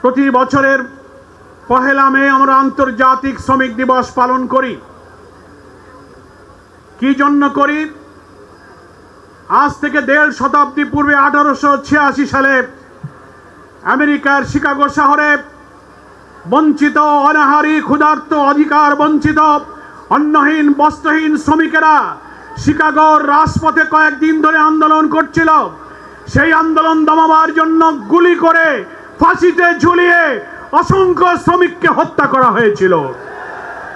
প্রতি বছরের পহেলা মে আমরা আন্তর্জাতিক শ্রমিক দিবস পালন করি। কি জন্য করি? আজ থেকে 1.5 শতাব্দী পূর্বে 1886 সালে আমেরিকার শিকাগো শহরে বঞ্চিত, অনাহারী, ক্ষুধার্ত, অধিকার বঞ্চিত, অন্নহীন, বস্ত্রহীন শ্রমিকেরা শিকাগোর রাজপথে কয়েকদিন ধরে আন্দোলন করছিল। সেই আন্দোলন দমাবার জন্য গুলি করে ফাঁসিতে ঝুলিয়ে অসংখ্য শ্রমিককে হত্যা করা হয়েছিল।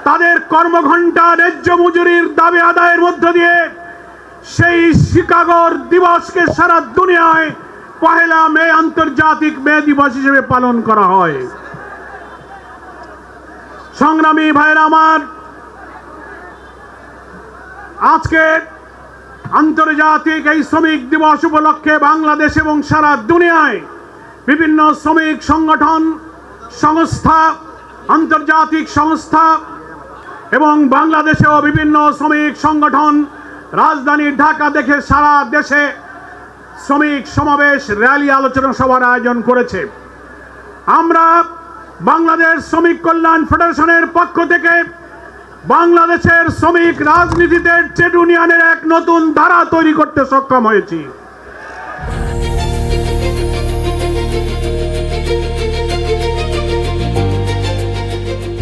তাদের কর্মঘণ্টা, ন্যায্য মজুরির দাবি আদায়ের মধ্য দিয়ে সেই শিকাগোর দিবসকে সারা দুনিয়ায় পহেলা মে আন্তর্জাতিক মে দিবস হিসেবে পালন করা হয়। সংগ্রামী ভাইরা আমার, আজকে আন্তর্জাতিক এই শ্রমিক দিবস উপলক্ষে বাংলাদেশ এবং সারা দুনিয়ায় বিভিন্ন শ্রমিক সংগঠন, সংস্থা, আন্তর্জাতিক সংস্থা এবং বাংলাদেশেও বিভিন্ন শ্রমিক সংগঠন রাজধানী ঢাকা দেখে সারা দেশে শ্রমিক সমাবেশ, র্যালি, আলোচনা সভার আয়োজন করেছে। আমরা বাংলাদেশ শ্রমিক কল্যাণ ফেডারেশনের পক্ষ থেকে বাংলাদেশের শ্রমিক রাজনীতিতে ট্রেড ইউনিয়নের এক নতুন ধারা তৈরি করতে সক্ষম হয়েছি।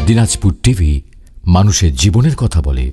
দিনাজপুর টিভি মানুষের জীবনের কথা বলে।